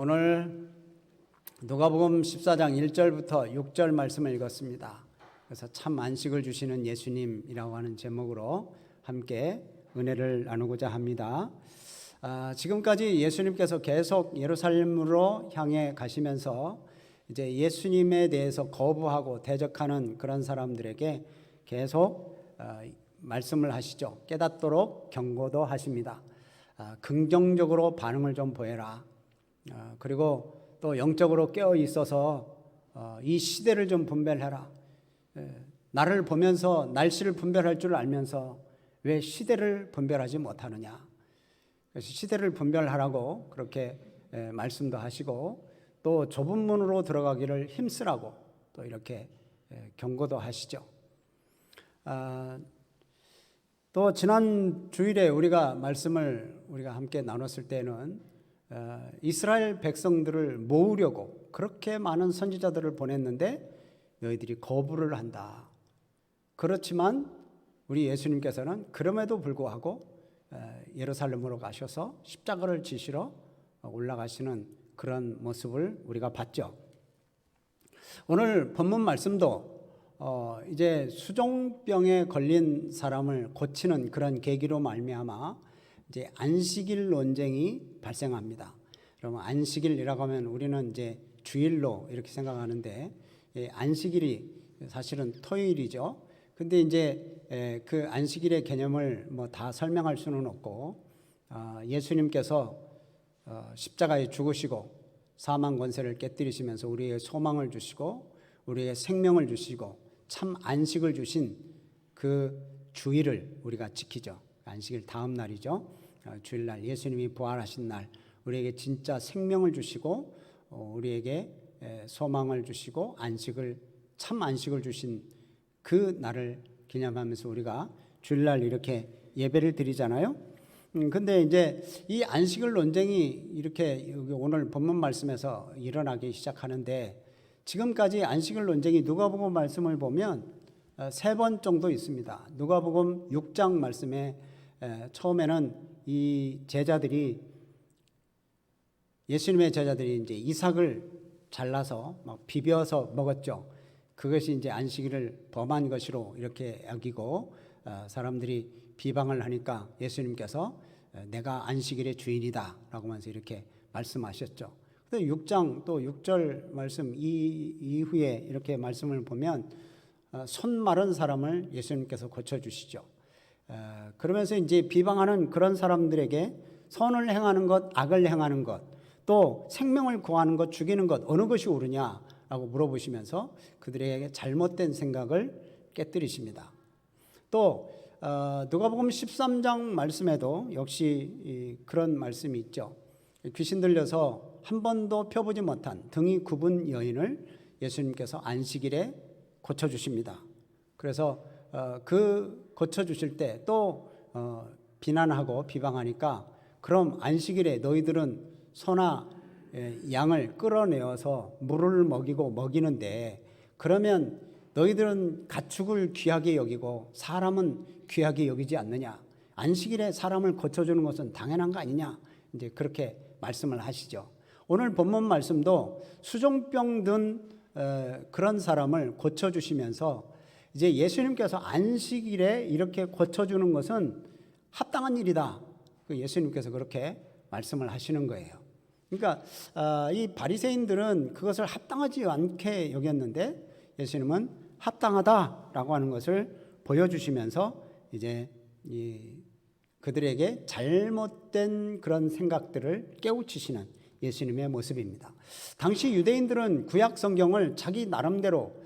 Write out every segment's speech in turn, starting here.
오늘 누가복음 14장 1절부터 6절 말씀을 읽었습니다. 그래서 참 안식을 주시는 예수님이라고 하는 제목으로 함께 은혜를 나누고자 합니다. 지금까지 예수님께서 계속 예루살렘으로 향해 가시면서 이제 예수님에 대해서 거부하고 대적하는 그런 사람들에게 계속 말씀을 하시죠. 깨닫도록 경고도 하십니다. 긍정적으로 반응을 좀 보여라. 그리고 또 영적으로 깨어 있어서 이 시대를 좀 분별해라. 나를 보면서 날씨를 분별할 줄 알면서 왜 시대를 분별하지 못하느냐. 그래서 시대를 분별하라고 그렇게 말씀도 하시고 또 좁은 문으로 들어가기를 힘쓰라고 또 이렇게 경고도 하시죠. 또 지난 주일에 우리가 말씀을 함께 나눴을 때는 이스라엘 백성들을 모으려고 그렇게 많은 선지자들을 보냈는데 너희들이 거부를 한다. 그렇지만 우리 예수님께서는 그럼에도 불구하고 예루살렘으로 가셔서 십자가를 지시러 올라가시는 그런 모습을 우리가 봤죠. 오늘 본문 말씀도 이제 수종병에 걸린 사람을 고치는 그런 계기로 말미암아 이제 안식일 논쟁이 발생합니다. 그러면 안식일이라고 하면 우리는 이제 주일로 이렇게 생각하는데 안식일이 사실은 토요일이죠. 근데 이제 그 안식일의 개념을 뭐 다 설명할 수는 없고 예수님께서 십자가에 죽으시고 사망 권세를 깨뜨리시면서 우리의 소망을 주시고 우리의 생명을 주시고 참 안식을 주신 그 주일을 우리가 지키죠. 안식일 다음 날이죠. 주일날 예수님이 부활하신 날 우리에게 진짜 생명을 주시고 우리에게 소망을 주시고 안식을 참 안식을 주신 그 날을 기념하면서 우리가 주일날 이렇게 예배를 드리잖아요. 근데 이제 이 안식일 논쟁이 이렇게 오늘 본문 말씀에서 일어나기 시작하는데 지금까지 안식일 논쟁이 누가복음 말씀을 보면 3번 정도 있습니다. 누가복음 6장 말씀에 처음에는 이 제자들이 예수님의 제자들이 이제 이삭을 잘라서 막 비벼서 먹었죠. 그것이 이제 안식일을 범한 것으로 이렇게 여기고 사람들이 비방을 하니까 예수님께서 내가 안식일의 주인이다 라고 하면서 이렇게 말씀하셨죠. 근데 6장 또 6절 말씀 이후에 이렇게 말씀을 보면 손 마른 사람을 예수님께서 고쳐주시죠. 그러면서 이제 비방하는 그런 사람들에게 선을 행하는 것, 악을 행하는 것, 또 생명을 구하는 것, 죽이는 것 어느 것이 옳으냐라고 물어보시면서 그들에게 잘못된 생각을 깨뜨리십니다. 또 누가복음 13장 말씀에도 역시 그런 말씀이 있죠. 귀신 들려서 한 번도 펴보지 못한 등이 굽은 여인을 예수님께서 안식일에 고쳐주십니다. 그래서 그 고쳐주실 때 또 비난하고 비방하니까 그럼 안식일에 너희들은 소나 양을 끌어내어서 물을 먹이고 먹이는데 그러면 너희들은 가축을 귀하게 여기고 사람은 귀하게 여기지 않느냐. 안식일에 사람을 고쳐주는 것은 당연한 거 아니냐. 이제 그렇게 말씀을 하시죠. 오늘 본문 말씀도 수종병 든 그런 사람을 고쳐주시면서 이제 예수님께서 안식일에 이렇게 고쳐주는 것은 합당한 일이다. 예수님께서 그렇게 말씀을 하시는 거예요. 그러니까 이 바리새인들은 그것을 합당하지 않게 여겼는데 예수님은 합당하다라고 하는 것을 보여주시면서 이제 그들에게 잘못된 그런 생각들을 깨우치시는 예수님의 모습입니다. 당시 유대인들은 구약 성경을 자기 나름대로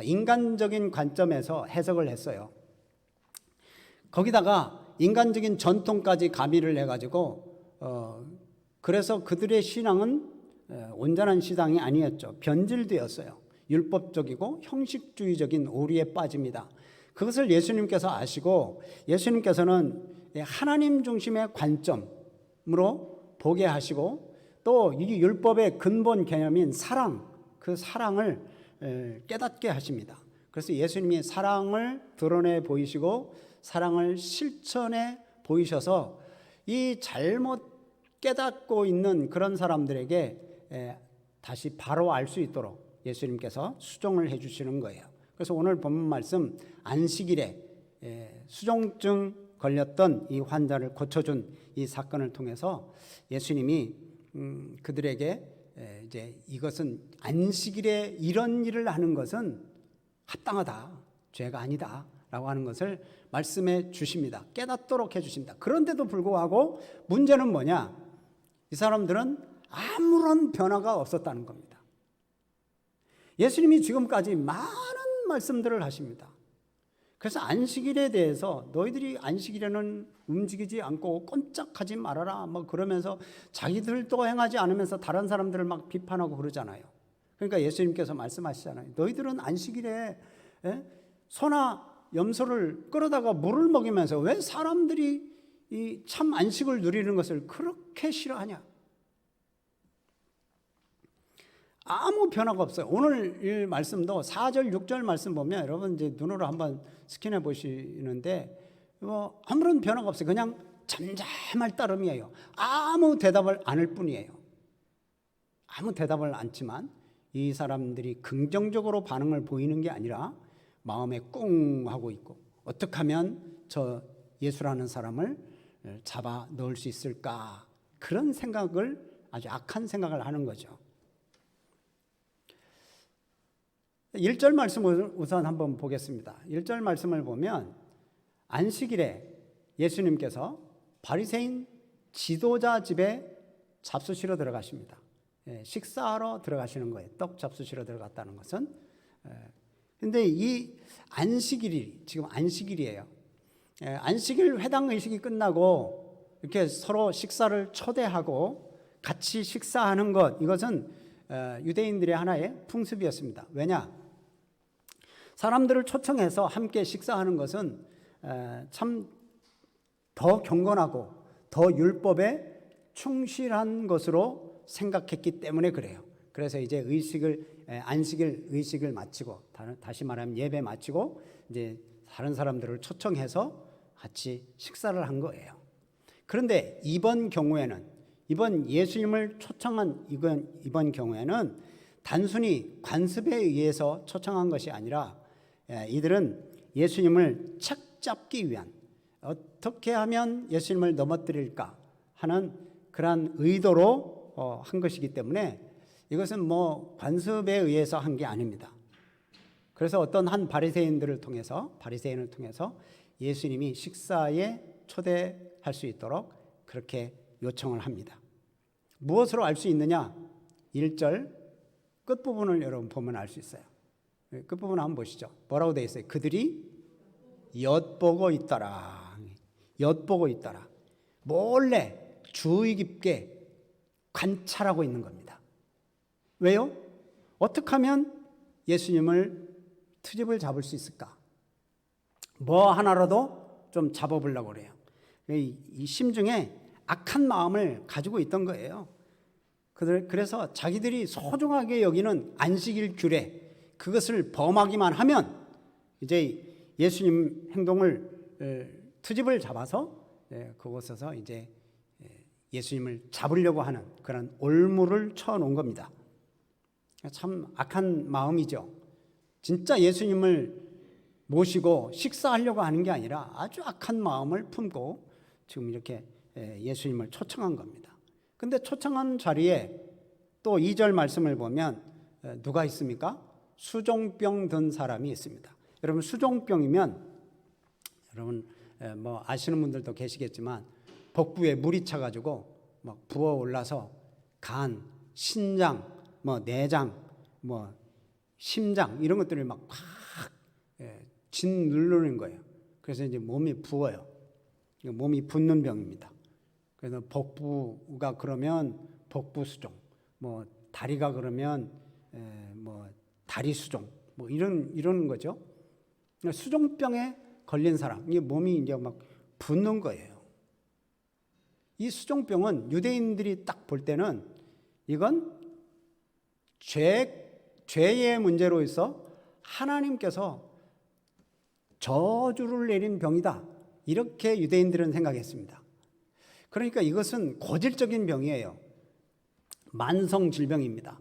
인간적인 관점에서 해석을 했어요. 거기다가 인간적인 전통까지 가미를 해가지고 그래서 그들의 신앙은 온전한 신앙이 아니었죠. 변질되었어요. 율법적이고 형식주의적인 오류에 빠집니다. 그것을 예수님께서 아시고 예수님께서는 하나님 중심의 관점으로 보게 하시고 또 이 율법의 근본 개념인 사랑, 그 사랑을 깨닫게 하십니다. 그래서 예수님이 사랑을 드러내 보이시고 사랑을 실천해 보이셔서 이 잘못 깨닫고 있는 그런 사람들에게 다시 바로 알 수 있도록 예수님께서 수종을 해주시는 거예요. 그래서 오늘 본문 말씀 안식일에 수종증 걸렸던 이 환자를 고쳐준 이 사건을 통해서 예수님이 그들에게 이제 이것은 안식일에 이런 일을 하는 것은 합당하다, 죄가 아니다 라고 하는 것을 말씀해 주십니다. 깨닫도록 해 주십니다. 그런데도 불구하고 문제는 뭐냐? 이 사람들은 아무런 변화가 없었다는 겁니다. 예수님이 지금까지 많은 말씀들을 하십니다. 그래서 안식일에 대해서 너희들이 안식일에는 움직이지 않고 꼼짝하지 말아라 뭐 그러면서 자기들도 행하지 않으면서 다른 사람들을 막 비판하고 그러잖아요. 그러니까 예수님께서 말씀하시잖아요. 너희들은 안식일에 소나 염소를 끌어다가 물을 먹이면서 왜 사람들이 이 참 안식을 누리는 것을 그렇게 싫어하냐? 아무 변화가 없어요. 오늘 이 말씀도 4절, 6절 말씀 보면 여러분 이제 눈으로 한번 스캔해 보시는데 아무런 변화가 없어요. 그냥 잠잠할 따름이에요. 아무 대답을 안 할 뿐이에요. 아무 대답을 않지만 이 사람들이 긍정적으로 반응을 보이는 게 아니라 마음에 꿍 하고 있고 어떻게 하면 저 예수라는 사람을 잡아 넣을 수 있을까? 그런 생각을 아주 악한 생각을 하는 거죠. 1절 말씀을 우선 한번 보겠습니다. 1절 말씀을 보면 안식일에 예수님께서 바리새인 지도자 집에 잡수시러 들어가십니다. 식사하러 들어가시는 거예요. 떡 잡수시러 들어갔다는 것은. 근데 이 안식일이 지금 안식일이에요. 안식일 회당 의식이 끝나고 이렇게 서로 식사를 초대하고 같이 식사하는 것, 이것은 유대인들의 하나의 풍습이었습니다. 왜냐? 사람들을 초청해서 함께 식사하는 것은 참 더 경건하고 더 율법에 충실한 것으로 생각했기 때문에 그래요. 그래서 이제 안식일 의식을 마치고, 다시 말하면 예배 마치고 이제 다른 사람들을 초청해서 같이 식사를 한 거예요. 그런데 이번 예수님을 초청한 이번 경우에는 단순히 관습에 의해서 초청한 것이 아니라 이들은 예수님을 착잡기 위한, 어떻게 하면 예수님을 넘어뜨릴까 하는 그러한 의도로 한 것이기 때문에 이것은 뭐 관습에 의해서 한 게 아닙니다. 그래서 어떤 한 바리새인을 통해서 예수님이 식사에 초대할 수 있도록 그렇게 요청을 합니다. 무엇으로 알 수 있느냐? 1절 끝부분을 여러분 보면 알 수 있어요. 끝부분 한번 보시죠. 뭐라고 되어 있어요? 그들이 엿보고 있더라. 엿보고 있더라. 몰래 주의 깊게 관찰하고 있는 겁니다. 왜요? 어떻게 하면 예수님을 트집을 잡을 수 있을까? 뭐 하나라도 좀 잡아보려고 그래요. 이 심중에 악한 마음을 가지고 있던 거예요. 그래서 자기들이 소중하게 여기는 안식일 규례, 그것을 범하기만 하면 이제 예수님 행동을 트집을 잡아서 그곳에서 이제 예수님을 잡으려고 하는 그런 올무를 쳐놓은 겁니다. 참 악한 마음이죠. 진짜 예수님을 모시고 식사하려고 하는 게 아니라 아주 악한 마음을 품고 지금 이렇게 예수님을 초청한 겁니다. 근데 초청한 자리에 또 2절 말씀을 보면 누가 있습니까? 수종병 든 사람이 있습니다. 여러분 수종병이면 여러분 뭐 아시는 분들도 계시겠지만 복부에 물이 차가지고 막 부어 올라서 간, 신장, 뭐 내장, 뭐 심장 이런 것들을 막 짓누르는 거예요. 그래서 이제 몸이 부어요. 몸이 붓는 병입니다. 그래서 복부가 그러면 복부 수종, 뭐 다리가 그러면 뭐 다리 수종, 뭐 이런 거죠. 수종병에 걸린 사람, 이 몸이 이제 막 붓는 거예요. 이 수종병은 유대인들이 딱 볼 때는 이건 죄의 문제로 있어 하나님께서 저주를 내린 병이다. 이렇게 유대인들은 생각했습니다. 그러니까 이것은 고질적인 병이에요. 만성 질병입니다.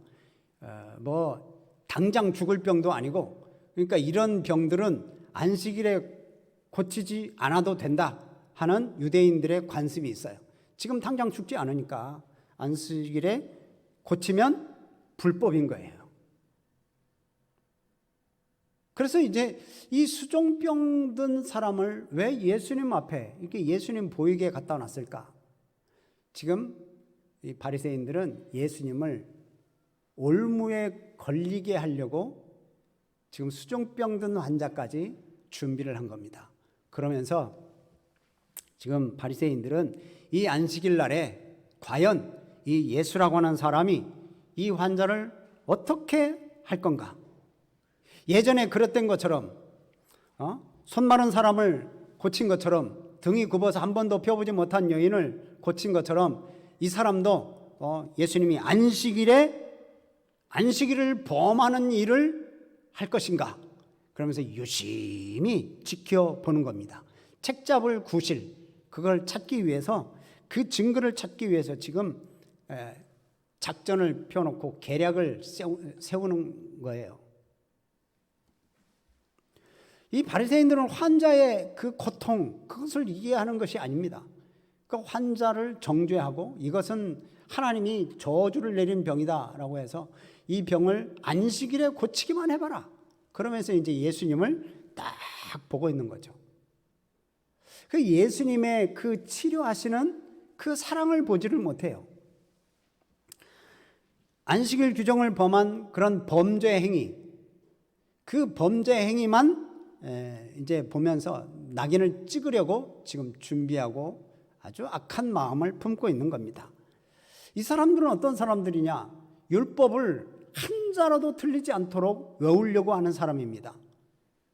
뭐 당장 죽을 병도 아니고, 그러니까 이런 병들은 안식일에 고치지 않아도 된다 하는 유대인들의 관습이 있어요. 지금 당장 죽지 않으니까 안식일에 고치면 불법인 거예요. 그래서 이제 이 수종병 든 사람을 왜 예수님 앞에 이렇게 예수님 보이게 갖다 놨을까? 지금 이 바리새인들은 예수님을 올무에 걸리게 하려고 지금 수종병 든 환자까지 준비를 한 겁니다. 그러면서 지금 바리새인들은 이 안식일 날에 과연 이 예수라고 하는 사람이 이 환자를 어떻게 할 건가? 예전에 그랬던 것처럼 손 마른 사람을 고친 것처럼, 등이 굽어서 한 번도 펴보지 못한 여인을 고친 것처럼 이 사람도 예수님이 안식일을 범하는 일을 할 것인가? 그러면서 유심히 지켜보는 겁니다. 책잡을 구실, 그걸 찾기 위해서, 그 증거를 찾기 위해서 지금 작전을 펴놓고 계략을 세우는 거예요. 이 바리새인들은 환자의 그 고통, 그것을 이해하는 것이 아닙니다. 그 환자를 정죄하고 이것은 하나님이 저주를 내린 병이다라고 해서 이 병을 안식일에 고치기만 해봐라. 그러면서 이제 예수님을 딱 보고 있는 거죠. 그 예수님의 그 치료하시는 그 사랑을 보지를 못해요. 안식일 규정을 범한 그런 범죄 행위, 그 범죄 행위만 이제 보면서 낙인을 찍으려고 지금 준비하고 아주 악한 마음을 품고 있는 겁니다. 이 사람들은 어떤 사람들이냐? 율법을 한 자라도 틀리지 않도록 외우려고 하는 사람입니다.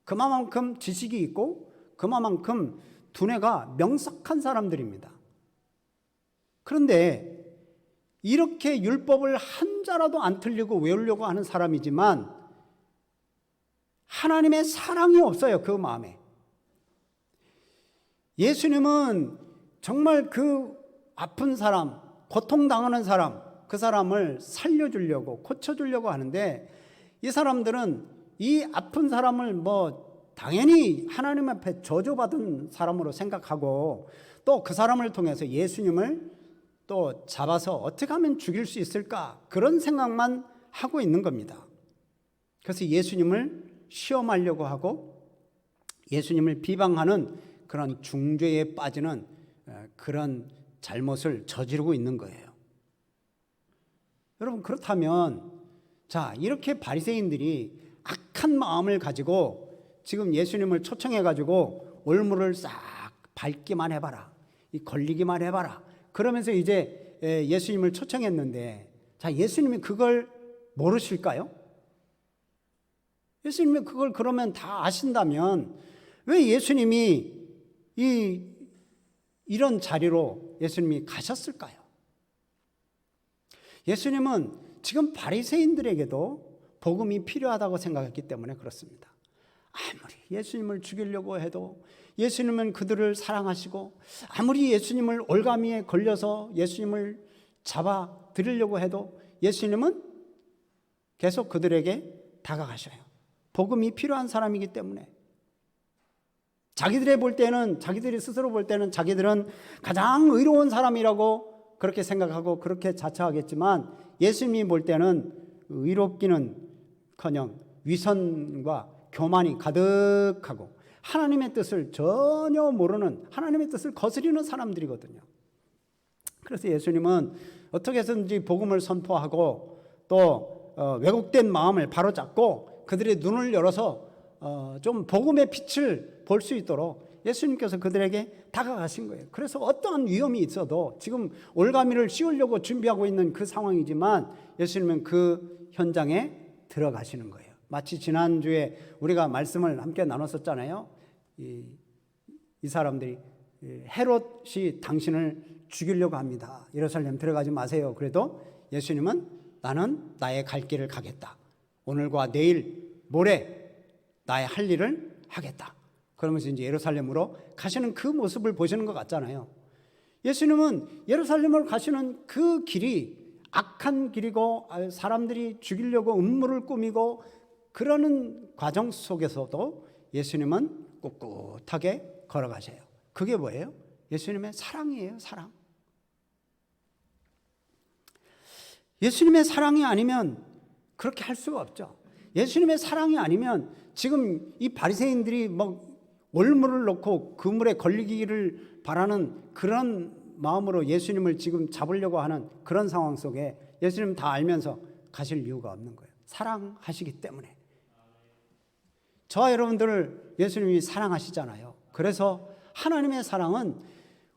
그만큼 지식이 있고 그만큼 두뇌가 명석한 사람들입니다. 그런데 이렇게 율법을 한 자라도 안 틀리고 외우려고 하는 사람이지만 하나님의 사랑이 없어요, 그 마음에. 예수님은 정말 그 아픈 사람, 고통당하는 사람, 그 사람을 살려주려고, 고쳐주려고 하는데 이 사람들은 이 아픈 사람을 당연히 하나님 앞에 저주받은 사람으로 생각하고 또 그 사람을 통해서 예수님을 또 잡아서 어떻게 하면 죽일 수 있을까, 그런 생각만 하고 있는 겁니다. 그래서 예수님을 시험하려고 하고 예수님을 비방하는 그런 중죄에 빠지는 그런 잘못을 저지르고 있는 거예요. 여러분, 그렇다면 이렇게 바리새인들이 악한 마음을 가지고 지금 예수님을 초청해 가지고 올무를 싹 밟기만 해봐라, 걸리기만 해봐라, 그러면서 이제 예수님을 초청했는데, 예수님이 그걸 모르실까요? 예수님이 그걸 그러면 다 아신다면 왜 예수님이 이런 자리로 예수님이 가셨을까요? 예수님은 지금 바리새인들에게도 복음이 필요하다고 생각했기 때문에 그렇습니다. 아무리 예수님을 죽이려고 해도, 예수님은 그들을 사랑하시고 아무리 예수님을 올가미에 걸려서 예수님을 잡아 들으려고 해도 예수님은 계속 그들에게 다가가셔요. 복음이 필요한 사람이기 때문에. 자기들이 스스로 볼 때는 자기들은 가장 의로운 사람이라고 그렇게 생각하고 그렇게 자처하겠지만, 예수님이 볼 때는 의롭기는커녕 위선과 교만이 가득하고 하나님의 뜻을 전혀 모르는, 하나님의 뜻을 거스리는 사람들이거든요. 그래서 예수님은 어떻게 해서든지 복음을 선포하고 또 왜곡된 마음을 바로잡고 그들의 눈을 열어서 좀 복음의 빛을 볼 수 있도록 예수님께서 그들에게 다가가신 거예요. 그래서 어떠한 위험이 있어도 지금 올가미를 씌우려고 준비하고 있는 그 상황이지만 예수님은 그 현장에 들어가시는 거예요. 마치 지난주에 우리가 말씀을 함께 나눴었잖아요. 이 사람들이 헤롯이 당신을 죽이려고 합니다. 예루살렘 들어가지 마세요. 그래도 예수님은 나는 나의 갈 길을 가겠다. 오늘과 내일, 모레 나의 할 일을 하겠다. 그러면서 이제 예루살렘으로 가시는 그 모습을 보시는 것 같잖아요. 예수님은 예루살렘으로 가시는 그 길이 악한 길이고 사람들이 죽이려고 음모를 꾸미고 그러는 과정 속에서도 예수님은 꿋꿋하게 걸어가셔요. 그게 뭐예요? 예수님의 사랑이에요. 사랑. 예수님의 사랑이 아니면 그렇게 할 수가 없죠. 예수님의 사랑이 아니면 지금 이 바리새인들이 뭐 올무를 놓고 그 물에 걸리기를 바라는 그런 마음으로 예수님을 지금 잡으려고 하는 그런 상황 속에 예수님 다 알면서 가실 이유가 없는 거예요. 사랑하시기 때문에. 저와 여러분들을 예수님이 사랑하시잖아요. 그래서 하나님의 사랑은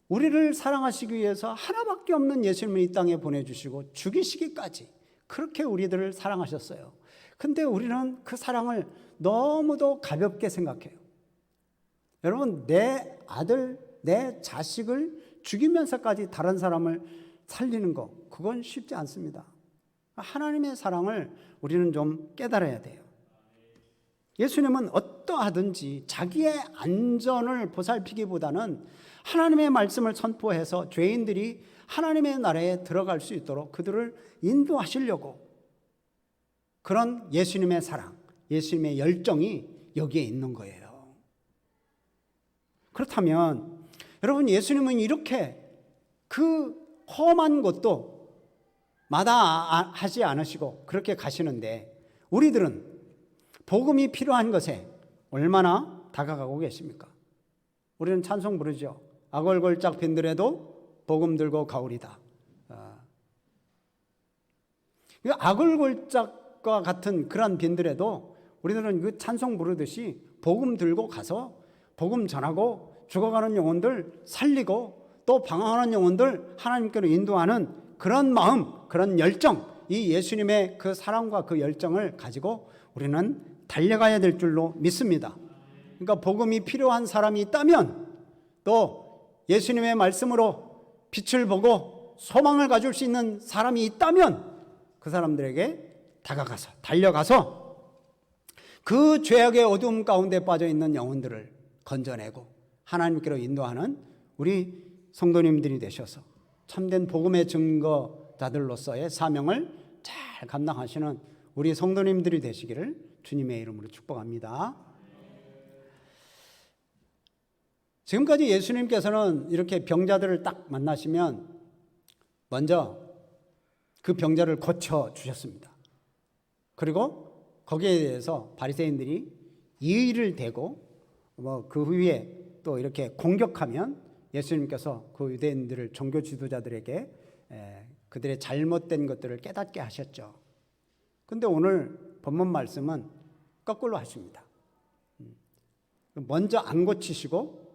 우리를 사랑하시기 위해서 하나밖에 없는 예수님을 이 땅에 보내주시고 죽이시기까지 그렇게 우리들을 사랑하셨어요. 근데 우리는 그 사랑을 너무도 가볍게 생각해요. 여러분, 내 아들, 내 자식을 죽이면서까지 다른 사람을 살리는 거, 그건 쉽지 않습니다. 하나님의 사랑을 우리는 좀 깨달아야 돼요. 예수님은 어떠하든지 자기의 안전을 보살피기보다는 하나님의 말씀을 선포해서 죄인들이 하나님의 나라에 들어갈 수 있도록 그들을 인도하시려고 그런 예수님의 사랑, 예수님의 열정이 여기에 있는 거예요. 그렇다면 여러분, 예수님은 이렇게 그 험한 것도 마다하지 않으시고 그렇게 가시는데 우리들은 복음이 필요한 것에 얼마나 다가가고 계십니까? 우리는 찬송 부르죠. 아골골짝 빈들에도 복음 들고 가오리다. 아골골짝과 같은 그런 빈들에도 우리들은 그 찬송 부르듯이 복음 들고 가서 복음 전하고 죽어가는 영혼들 살리고 또 방황하는 영혼들 하나님께로 인도하는 그런 마음, 그런 열정, 이 예수님의 그 사랑과 그 열정을 가지고 우리는 달려가야 될 줄로 믿습니다. 그러니까 복음이 필요한 사람이 있다면 또 예수님의 말씀으로 빛을 보고 소망을 가질 수 있는 사람이 있다면 그 사람들에게 다가가서 달려가서 그 죄악의 어두움 가운데 빠져 있는 영혼들을 건져내고 하나님께로 인도하는 우리 성도님들이 되셔서 참된 복음의 증거자들로서의 사명을 잘 감당하시는 우리 성도님들이 되시기를 주님의 이름으로 축복합니다. 지금까지 예수님께서는 이렇게 병자들을 딱 만나시면 먼저 그 병자를 고쳐주셨습니다. 그리고 거기에 대해서 바리새인들이 이의를 대고 그 후에 또 이렇게 공격하면 예수님께서 그 유대인들을 종교 지도자들에게 그들의 잘못된 것들을 깨닫게 하셨죠. 근데 오늘 본문 말씀은 거꾸로 하십니다. 먼저 안 고치시고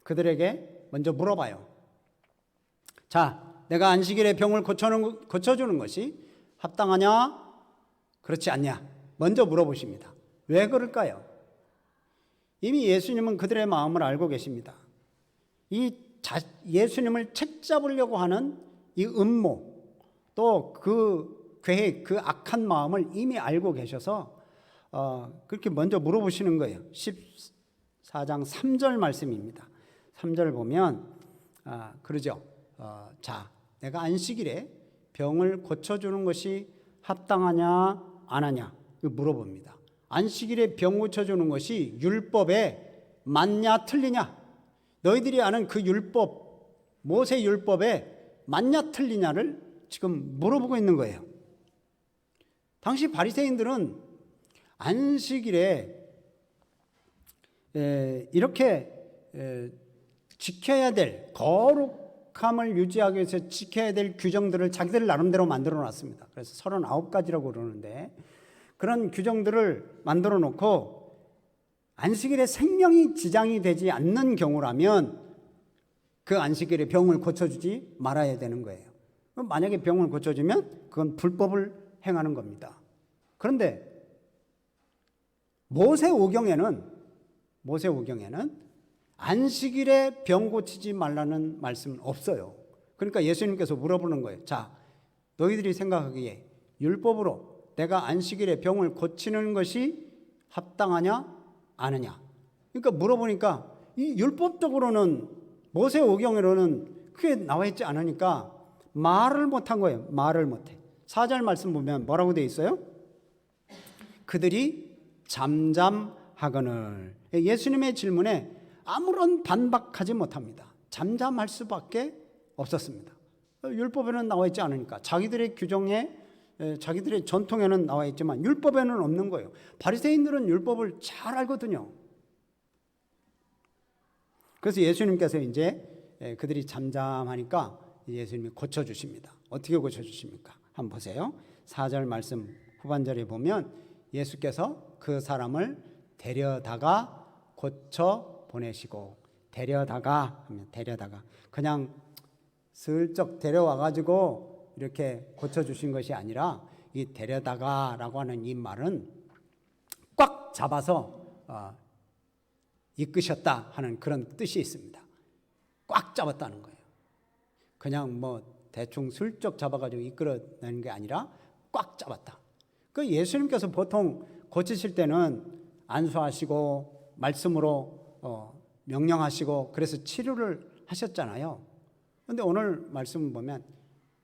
그들에게 먼저 물어봐요. 자, 내가 안식일에 병을 고쳐주는 것이 합당하냐? 그렇지 않냐? 먼저 물어보십니다. 왜 그럴까요? 이미 예수님은 그들의 마음을 알고 계십니다. 예수님을 책잡으려고 하는 이 음모, 또 그 계획, 그 악한 마음을 이미 알고 계셔서 그렇게 먼저 물어보시는 거예요. 14장 3절 말씀입니다. 3절 보면 그러죠. 자, 내가 안식일에 병을 고쳐주는 것이 합당하냐 안 하냐 물어봅니다. 안식일에 병 고쳐주는 것이 율법에 맞냐 틀리냐, 너희들이 아는 그 율법, 모세 율법에 맞냐 틀리냐를 지금 물어보고 있는 거예요. 당시 바리새인들은 안식일에 이렇게 지켜야 될, 거룩함을 유지하기 위해서 지켜야 될 규정들을 자기들 나름대로 만들어 놨습니다. 그래서 39가지라고 그러는데 그런 규정들을 만들어 놓고 안식일에 생명이 지장이 되지 않는 경우라면 그 안식일에 병을 고쳐주지 말아야 되는 거예요. 만약에 병을 고쳐주면 그건 불법을 행하는 겁니다. 그런데 모세오경에는 안식일에 병 고치지 말라는 말씀은 없어요. 그러니까 예수님께서 물어보는 거예요. 자, 너희들이 생각하기에 율법으로 내가 안식일에 병을 고치는 것이 합당하냐 아느냐. 그러니까 물어보니까 이 율법적으로는 모세오경으로는 그게 나와 있지 않으니까 말을 못한 거예요. 말을 못해. 4절 말씀 보면 뭐라고 되어 있어요? 그들이 잠잠하거늘. 예수님의 질문에 아무런 반박하지 못합니다. 잠잠할 수밖에 없었습니다. 율법에는 나와 있지 않으니까. 자기들의 규정에, 자기들의 전통에는 나와 있지만 율법에는 없는 거예요. 바리새인들은 율법을 잘 알거든요. 그래서 예수님께서 이제 그들이 잠잠하니까 예수님이 고쳐주십니다. 어떻게 고쳐주십니까? 한번 보세요. 4절 말씀 후반절에 보면 예수께서 그 사람을 데려다가 고쳐 보내시고, 데려다가 그냥 슬쩍 데려와가지고 이렇게 고쳐주신 것이 아니라, 이 데려다가라고 하는 이 말은 꽉 잡아서 이끄셨다 하는 그런 뜻이 있습니다. 꽉 잡았다는 거예요. 그냥 뭐 대충 슬쩍 잡아가지고 이끌어내는 게 아니라 꽉 잡았다. 그 예수님께서 보통 고치실 때는 안수하시고 말씀으로 명령하시고 그래서 치료를 하셨잖아요. 그런데 오늘 말씀 보면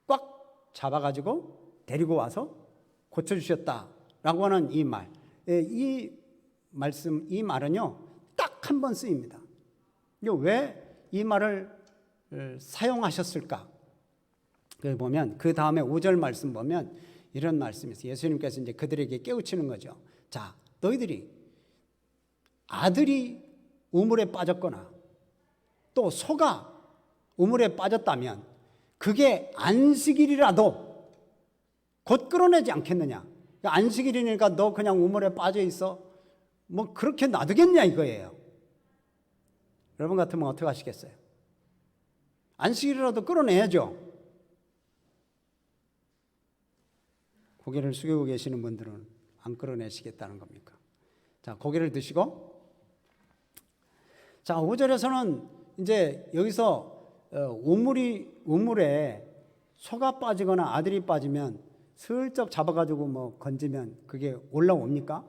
꽉 잡아가지고 데리고 와서 고쳐주셨다라고 하는 이 말, 이 말씀, 이 말은요 딱 한 번 쓰입니다. 왜 이 말을 사용하셨을까? 그 보면 그 다음에 5절 말씀 보면 이런 말씀이 있어요. 예수님께서 이제 그들에게 깨우치는 거죠. 자, 너희들이 아들이 우물에 빠졌거나 또 소가 우물에 빠졌다면 그게 안식일이라도 곧 끌어내지 않겠느냐? 안식일이니까 너 그냥 우물에 빠져 있어? 뭐 그렇게 놔두겠냐 이거예요. 여러분 같으면 어떻게 하시겠어요? 안식일이라도 끌어내야죠. 고개를 숙이고 계시는 분들은 안 끌어내시겠다는 겁니까? 자, 고개를 드시고, 자, 5절에서는 이제 여기서 우물에 소가 빠지거나 아들이 빠지면 슬쩍 잡아가지고 뭐 건지면 그게 올라옵니까?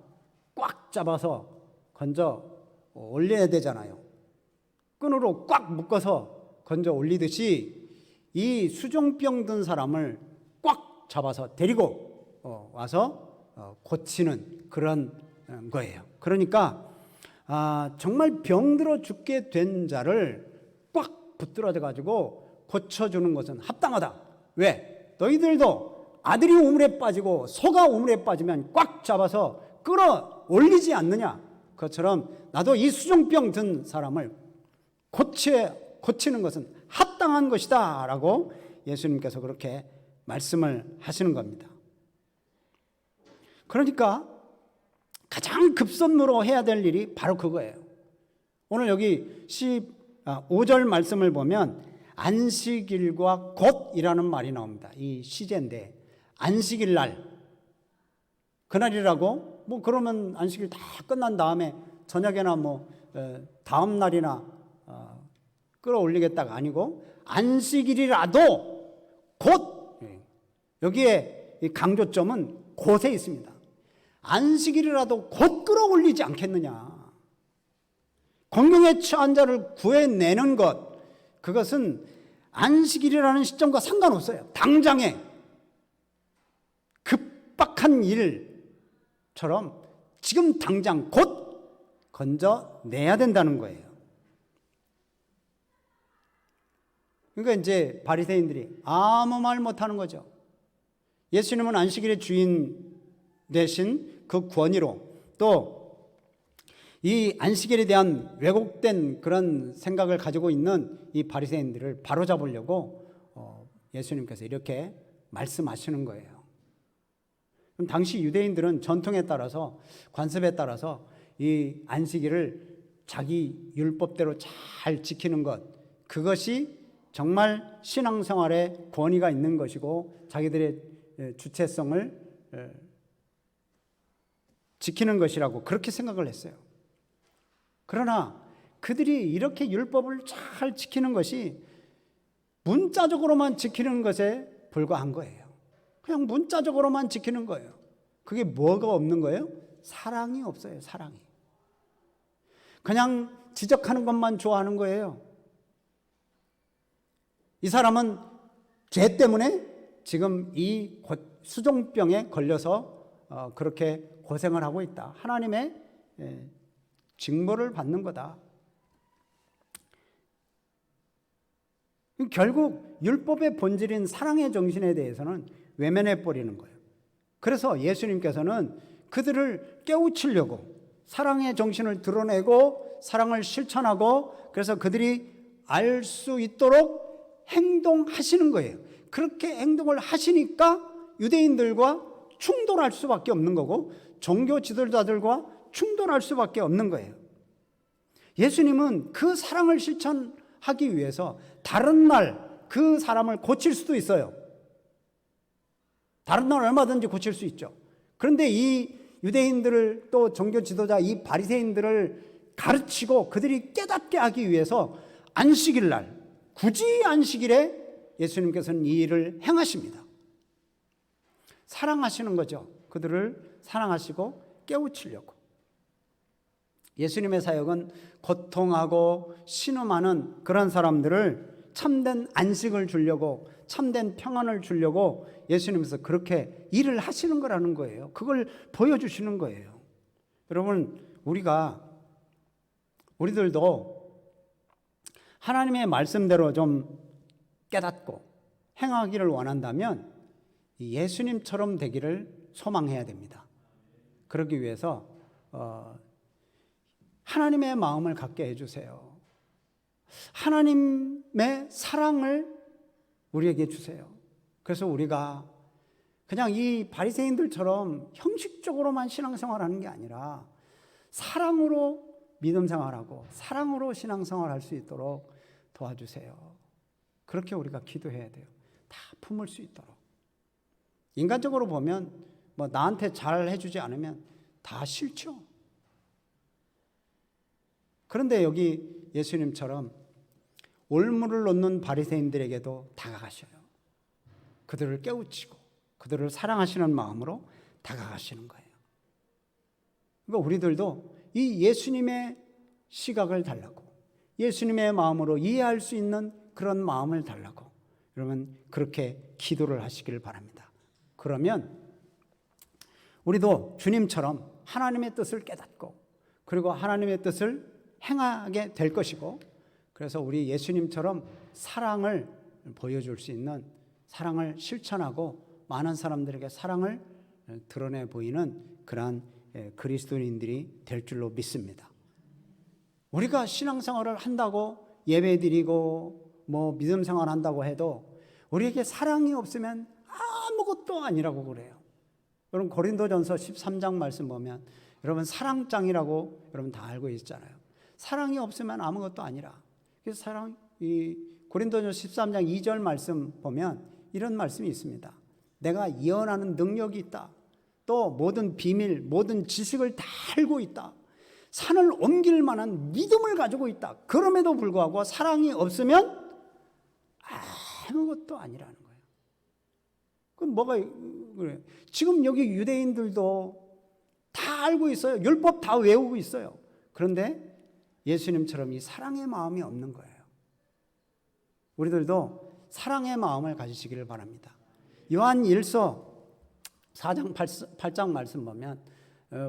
꽉 잡아서 건져 올려야 되잖아요. 끈으로 꽉 묶어서 건져 올리듯이 이 수종병 든 사람을 꽉 잡아서 데리고 와서 고치는 그런 거예요. 그러니까 정말 병들어 죽게 된 자를 꽉 붙들어져 가지고 고쳐주는 것은 합당하다. 왜? 너희들도 아들이 우물에 빠지고 소가 우물에 빠지면 꽉 잡아서 끌어올리지 않느냐? 그것처럼 나도 이 수종병 든 사람을 고치는 것은 합당한 것이다 라고 예수님께서 그렇게 말씀을 하시는 겁니다. 그러니까 가장 급선무로 해야 될 일이 바로 그거예요. 오늘 여기 15절 말씀을 보면 안식일과 곧이라는 말이 나옵니다. 이 시제인데 안식일 날 그날이라고 뭐 그러면 안식일 다 끝난 다음에 저녁에나 뭐 다음 날이나 끌어올리겠다가 아니고 안식일이라도 곧, 여기에 강조점은 곧에 있습니다. 안식일이라도 곧 끌어올리지 않겠느냐. 공경에 처한 자를 구해내는 것, 그것은 안식일이라는 시점과 상관없어요. 당장에 급박한 일처럼 지금 당장 곧 건져내야 된다는 거예요. 그러니까 이제 바리새인들이 아무 말 못하는 거죠. 예수님은 안식일의 주인 대신 그 권위로 또 이 안식일에 대한 왜곡된 그런 생각을 가지고 있는 이 바리새인들을 바로잡으려고 예수님께서 이렇게 말씀하시는 거예요. 그럼 당시 유대인들은 전통에 따라서 관습에 따라서 이 안식일을 자기 율법대로 잘 지키는 것, 그것이 정말 신앙생활에 권위가 있는 것이고 자기들의 주체성을 지키는 것이라고 그렇게 생각을 했어요. 그러나 그들이 이렇게 율법을 잘 지키는 것이 문자적으로만 지키는 것에 불과한 거예요. 그냥 문자적으로만 지키는 거예요. 그게 뭐가 없는 거예요? 사랑이 없어요. 사랑이. 그냥 지적하는 것만 좋아하는 거예요. 이 사람은 죄 때문에 지금 이 수종병에 걸려서 그렇게 고생을 하고 있다. 하나님의 징벌을 받는 거다. 결국 율법의 본질인 사랑의 정신에 대해서는 외면해 버리는 거예요. 그래서 예수님께서는 그들을 깨우치려고 사랑의 정신을 드러내고 사랑을 실천하고 그래서 그들이 알 수 있도록 행동하시는 거예요. 그렇게 행동을 하시니까 유대인들과 충돌할 수밖에 없는 거고 종교 지도자들과 충돌할 수밖에 없는 거예요. 예수님은 그 사랑을 실천하기 위해서 다른 날 그 사람을 고칠 수도 있어요. 다른 날 얼마든지 고칠 수 있죠. 그런데 이 유대인들을 또 종교 지도자 이 바리새인들을 가르치고 그들이 깨닫게 하기 위해서 안식일 날 굳이 안식일에 예수님께서는 이 일을 행하십니다. 사랑하시는 거죠. 그들을 사랑하시고 깨우치려고. 예수님의 사역은 고통하고 신음하는 그런 사람들을 참된 안식을 주려고 참된 평안을 주려고 예수님께서 그렇게 일을 하시는 거라는 거예요. 그걸 보여주시는 거예요. 여러분 우리들도 하나님의 말씀대로 좀 깨닫고 행하기를 원한다면 예수님처럼 되기를 소망해야 됩니다. 그러기 위해서 하나님의 마음을 갖게 해주세요. 하나님의 사랑을 우리에게 주세요. 그래서 우리가 그냥 이 바리새인들처럼 형식적으로만 신앙생활하는 게 아니라 사랑으로 믿음 생활하고 사랑으로 신앙생활할 수 있도록 도와주세요. 그렇게 우리가 기도해야 돼요. 다 품을 수 있도록. 인간적으로 보면 나한테 잘 해주지 않으면 다 싫죠. 그런데 여기 예수님처럼 올무를 놓는 바리새인들에게도 다가가셔요. 그들을 깨우치고 그들을 사랑하시는 마음으로 다가가시는 거예요. 그러니까 우리들도 이 예수님의 시각을 달라고 예수님의 마음으로 이해할 수 있는 그런 마음을 달라고 여러분 그렇게 기도를 하시기를 바랍니다. 그러면 우리도 주님처럼 하나님의 뜻을 깨닫고 그리고 하나님의 뜻을 행하게 될 것이고 그래서 우리 예수님처럼 사랑을 보여줄 수 있는 사랑을 실천하고 많은 사람들에게 사랑을 드러내 보이는 그러한 그리스도인들이 될 줄로 믿습니다. 우리가 신앙생활을 한다고 예배드리고 믿음 생활한다고 해도 우리에게 사랑이 없으면 아무것도 아니라고 그래요. 여러분 고린도전서 13장 말씀 보면 여러분 사랑장이라고 여러분 다 알고 있잖아요. 사랑이 없으면 아무것도 아니라. 그래서 이 고린도전서 13장 2절 말씀 보면 이런 말씀이 있습니다. 내가 예언하는 능력이 있다. 또 모든 비밀, 모든 지식을 다 알고 있다. 산을 옮길 만한 믿음을 가지고 있다. 그럼에도 불구하고 사랑이 없으면 아무것도 아니라는 거예요. 그럼 뭐가 그래요? 지금 여기 유대인들도 다 알고 있어요. 율법 다 외우고 있어요. 그런데 예수님처럼 이 사랑의 마음이 없는 거예요. 우리들도 사랑의 마음을 가지시기를 바랍니다. 요한 1서 4장 8장 말씀 보면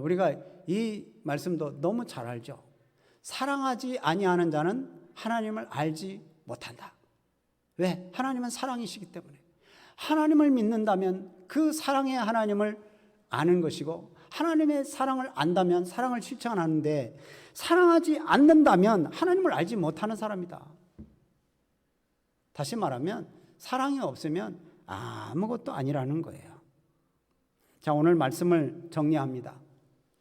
우리가 이 말씀도 너무 잘 알죠. 사랑하지 아니하는 자는 하나님을 알지 못한다. 왜? 하나님은 사랑이시기 때문에. 하나님을 믿는다면 그 사랑의 하나님을 아는 것이고 하나님의 사랑을 안다면 사랑을 실천하는데 사랑하지 않는다면 하나님을 알지 못하는 사람이다. 다시 말하면 사랑이 없으면 아무것도 아니라는 거예요. 자, 오늘 말씀을 정리합니다.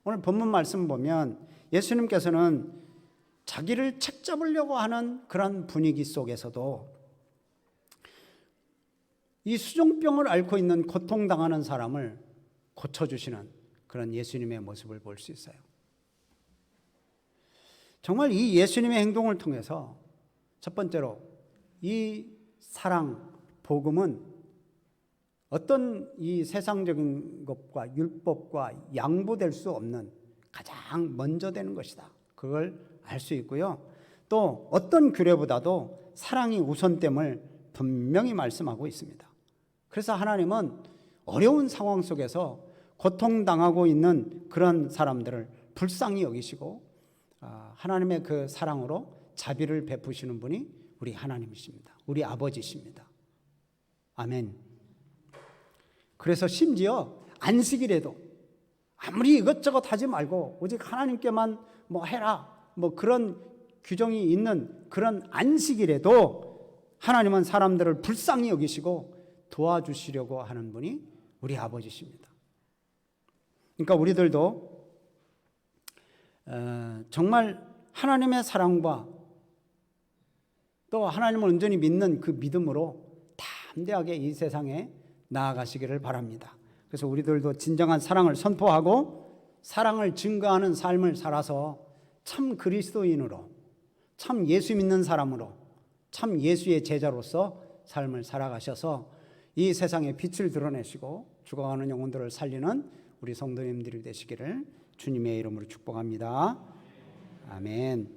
오늘 본문 말씀 보면 예수님께서는 자기를 책잡으려고 하는 그런 분위기 속에서도 이 수종병을 앓고 있는 고통당하는 사람을 고쳐주시는 그런 예수님의 모습을 볼 수 있어요. 정말 이 예수님의 행동을 통해서 첫 번째로 이 사랑, 복음은 어떤 이 세상적인 것과 율법과 양보될 수 없는 가장 먼저 되는 것이다. 그걸 알 수 있고요. 또 어떤 규례보다도 사랑이 우선됨을 분명히 말씀하고 있습니다. 그래서 하나님은 어려운 상황 속에서 고통당하고 있는 그런 사람들을 불쌍히 여기시고 하나님의 그 사랑으로 자비를 베푸시는 분이 우리 하나님이십니다. 우리 아버지십니다. 아멘. 그래서 심지어 안식일에도 아무리 이것저것 하지 말고 오직 하나님께만 뭐 해라 뭐 그런 규정이 있는 그런 안식일에도 하나님은 사람들을 불쌍히 여기시고 도와주시려고 하는 분이 우리 아버지십니다. 그러니까 우리들도 정말 하나님의 사랑과 또 하나님을 온전히 믿는 그 믿음으로 담대하게 이 세상에 나아가시기를 바랍니다. 그래서 우리들도 진정한 사랑을 선포하고 사랑을 증거하는 삶을 살아서 참 그리스도인으로, 참 예수 믿는 사람으로, 참 예수의 제자로서 삶을 살아가셔서 이 세상에 빛을 드러내시고 죽어가는 영혼들을 살리는 우리 성도님들이 되시기를 주님의 이름으로 축복합니다. 아멘.